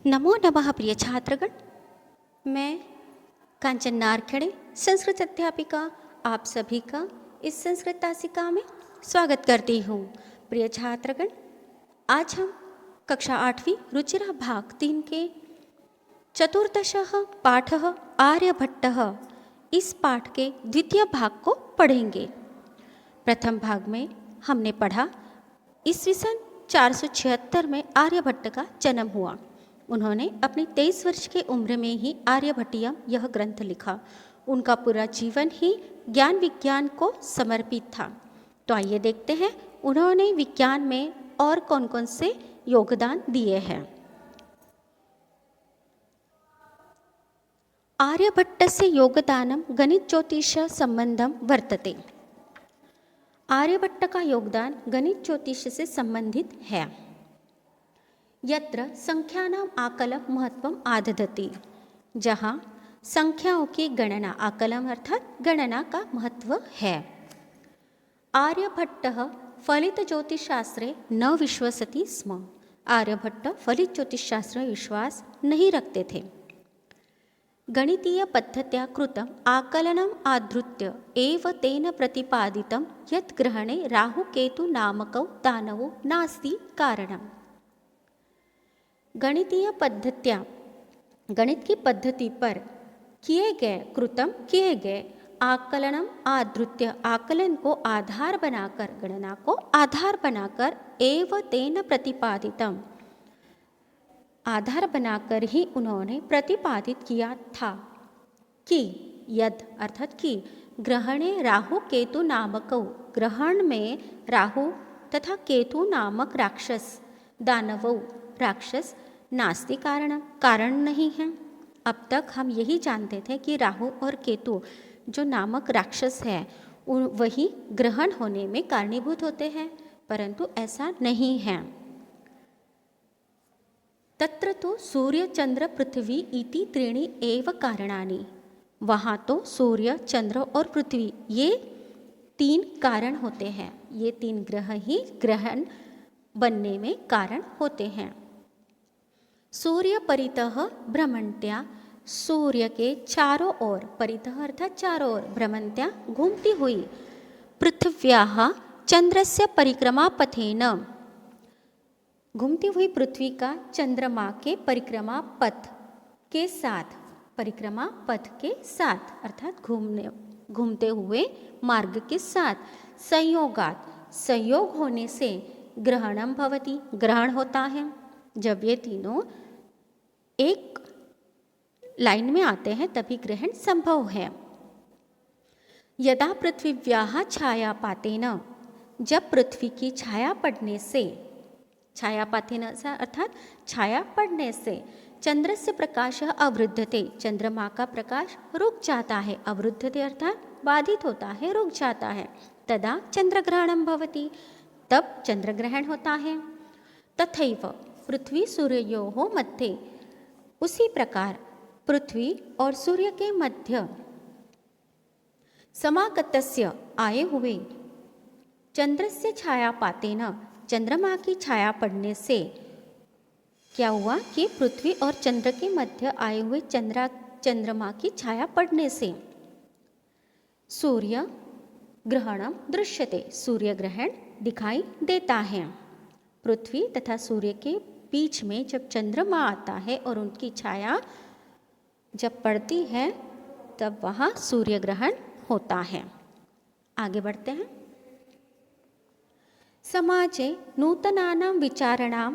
नमो नमः प्रिय छात्रगण। मैं कांचन नारखेड़े संस्कृत अध्यापिका आप सभी का इस संस्कृत तासिका में स्वागत करती हूँ। प्रिय छात्रगण, आज हम कक्षा 8वीं रुचिरा भाग 3 के चतुर्दशः पाठः आर्यभट्टः इस पाठ के द्वितीय भाग को पढ़ेंगे। प्रथम भाग में हमने पढ़ा ईस्वी सन 476 में आर्यभट्ट का जन्म हुआ। उन्होंने अपनी 23 वर्ष की उम्र में ही आर्यभट्टियम यह ग्रंथ लिखा। उनका पूरा जीवन ही ज्ञान विज्ञान को समर्पित था। तो आइए देखते हैं उन्होंने विज्ञान में और कौन कौन से योगदान दिए हैं। आर्यभट्टस्य योगदानं गणित ज्योतिष संबंधम वर्तते। आर्यभट्ट का योगदान गणित ज्योतिष से संबंधित है। यत्र संख्यानाम आकलन महत्वम आदधति, जहाँ संख्याओं की गणना, आकलन अर्थात गणना का महत्व है। आर्यभट्टः फलित ज्योतिषशास्त्रे न विश्वसति स्म। आर्यभट्ट फलित ज्योतिष शास्त्र में विश्वास नहीं रखते थे। गणितीय पद्धत्या कृतम् आकलनम् आधृत्य एव तेन प्रतिपादितं यत् ग्रहणे राहुकेतु नामकौ दानवो नास्ति कारणम्। गणितीय पद्धत्या, गणित की पद्धति पर किए गए आकलनम आधृत्य, आकलन को आधार बनाकर, गणना को आधार बनाकर, एव तेन प्रतिपादितम, आधार बनाकर ही उन्होंने प्रतिपादित किया था कि यद अर्थात कि ग्रहणे राहु केतु नामकौ, ग्रहण में राहु तथा केतु नामक राक्षस, दानवौ राक्षस, नास्ति कारण नहीं है। अब तक हम यही जानते थे कि राहु और केतु जो नामक राक्षस है वही ग्रहण होने में कारणीभूत होते हैं, परंतु ऐसा नहीं है। तत्र तो सूर्य चंद्र पृथ्वी इति त्रीणि एव कारणानि, वहाँ तो सूर्य चंद्र और पृथ्वी ये 3 कारण होते हैं। ये 3 ग्रह ही ग्रहण बनने में कारण होते हैं। सूर्य परितः भ्रमंत्या, सूर्य के चारों ओर, परितः अर्थात चारों ओर, भ्रमंत्या घूमती हुई, पृथ्व्याः चंद्रस्य परिक्रमा पथेन, घूमती हुई पृथ्वी का चंद्रमा के परिक्रमा पथ के साथ, परिक्रमा पथ के साथ अर्थात घूमते हुए मार्ग के साथ, संयोगात, संयोग होने से ग्रहणम भवति, ग्रहण होता है। जब ये तीनों एक लाइन में आते हैं तभी ग्रहण संभव है। यदा पृथ्व्याः छायापातेन, जब पृथ्वी की छाया पड़ने से, छायापातेन अर्थात छाया पड़ने से, चंद्रस्य प्रकाशः अवरुद्धते, चंद्रमा का प्रकाश रुक जाता है, अवरुद्धते अर्थात बाधित होता है, रुक जाता है, तदा चंद्रग्रहणं भवति, तब चंद्रग्रहण होता है। तथैव पृथ्वी सूर्योः मध्ये, उसी प्रकार पृथ्वी और सूर्य के मध्य समागतस्य आए हुए चंद्रस्य छायापातेन, चंद्रमा की छाया पड़ने से क्या हुआ कि पृथ्वी और चंद्र के मध्य आए हुए चंद्रमा की छाया पड़ने से सूर्य ग्रहणम दृश्यते, सूर्य ग्रहण दिखाई देता है। पृथ्वी तथा सूर्य के बीच में जब चंद्रमा आता है और उनकी छाया जब पड़ती है तब वहाँ सूर्य ग्रहण होता है। आगे बढ़ते हैं। समाजे नूतनानां विचाराणां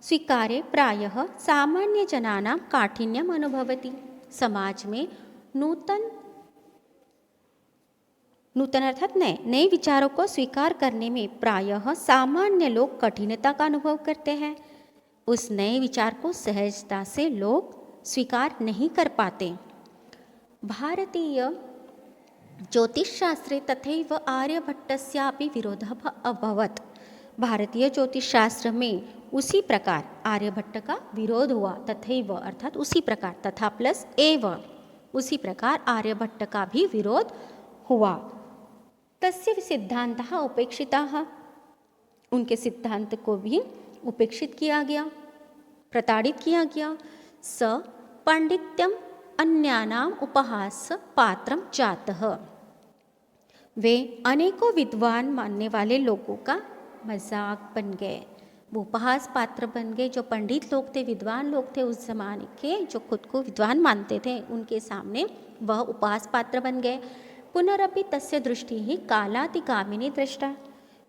स्वीकारे प्रायः सामान्य जनानां काठिन्यम अनुभवति। समाज में नूतन अर्थात नए विचारों को स्वीकार करने में प्रायः सामान्य लोग कठिनता का अनुभव करते हैं। उस नए विचार को सहजता से लोग स्वीकार नहीं कर पाते। भारतीय ज्योतिष शास्त्रे तथैव आर्यभट्टस्यापि विरोधः अभवत्। भारतीय ज्योतिष शास्त्र में उसी प्रकार आर्यभट्ट का विरोध हुआ। तथैव अर्थात उसी प्रकार, तथा प्लस एव, उसी प्रकार आर्यभट्ट का भी विरोध हुआ। तस्य सिद्धांतः उपेक्षिताः, उनके सिद्धांत को भी उपेक्षित किया गया। प्रताड़ित किया गया। स पांडित्यम अन्यानाम उपहास पात्रम जातः, वे अनेकों विद्वान मानने वाले लोगों का मजाक बन गए, वो उपहास पात्र बन गए। जो पंडित लोग थे, विद्वान लोग थे उस जमाने के, जो खुद को विद्वान मानते थे, उनके सामने वह उपहास पात्र बन गए। पुनरपि तस्य दृष्टि ही कालातिगामिनी दृष्टा,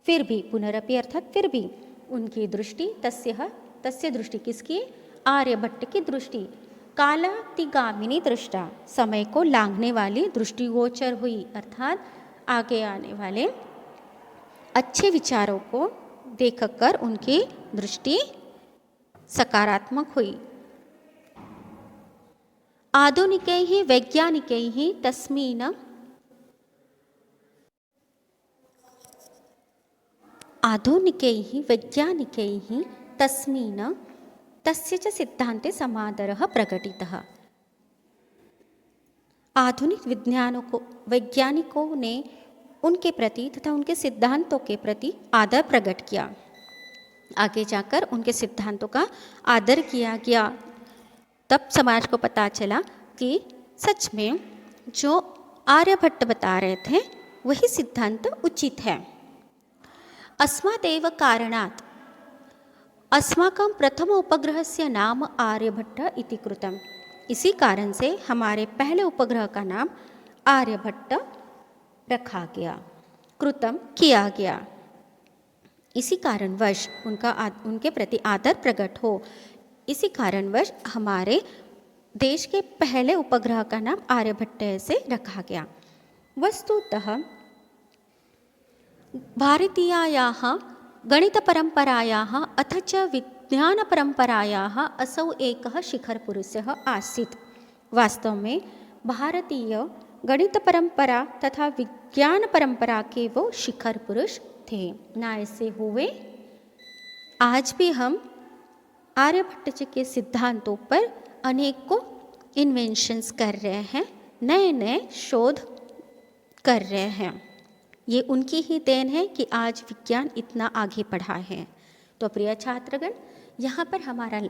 फिर भी, पुनरपि अर्थात फिर भी, उनकी दृष्टि तस्य दृष्टि किसकी? आर्यभट्ट की दृष्टि कालातिगामिनी दृष्टा, समय को लांघने वाली दृष्टिगोचर हुई, अर्थात आगे आने वाले अच्छे विचारों को देखकर उनकी दृष्टि सकारात्मक हुई। आधुनिकैः वैज्ञानिकैः तस्मिन् आधुनिकैः वैज्ञानिकैः तस्मिन् तस्य च सिद्धान्ते समादरः प्रकटितः। आधुनिक वैज्ञानिकों ने उनके प्रति तथा उनके सिद्धांतों के प्रति आदर प्रकट किया। आगे जाकर उनके सिद्धांतों का आदर किया गया। तब समाज को पता चला कि सच में जो आर्यभट्ट बता रहे थे वही सिद्धांत उचित है। अस्मादेव कारणात् अस्माकं प्रथम उपग्रहस्य नाम आर्यभट्ट इति कृतम्। इसी कारण से हमारे पहले उपग्रह का नाम आर्यभट्ट रखा गया, कृतम किया गया। इसी कारणवश उनके प्रति आदर प्रकट हो, इसी कारणवश हमारे देश के पहले उपग्रह का नाम आर्यभट्ट से रखा गया। वस्तुतः भारतीयायाः गणितपरम्परायाः अथ च विज्ञानपरम्परायाः असौ एकः शिखरपुरुषः आसीत्। वास्तव में भारतीय गणित परंपरा तथा विज्ञान परंपरा के वो शिखर पुरुष थे। ना ऐसे हुए आज भी हम आर्यभट्ट जी के सिद्धांतों पर अनेकों इन्वेंशंस कर रहे हैं, नए नए शोध कर रहे हैं। ये उनकी ही देन है कि आज विज्ञान इतना आगे बढ़ा है। तो प्रिय छात्रगण, यहाँ पर हमारा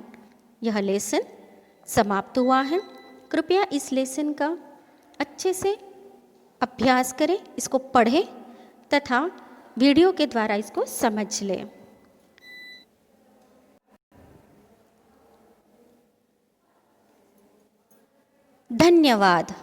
यह लेसन समाप्त हुआ है। कृपया इस लेसन का अच्छे से अभ्यास करें, इसको पढ़ें तथा वीडियो के द्वारा इसको समझ लें। धन्यवाद।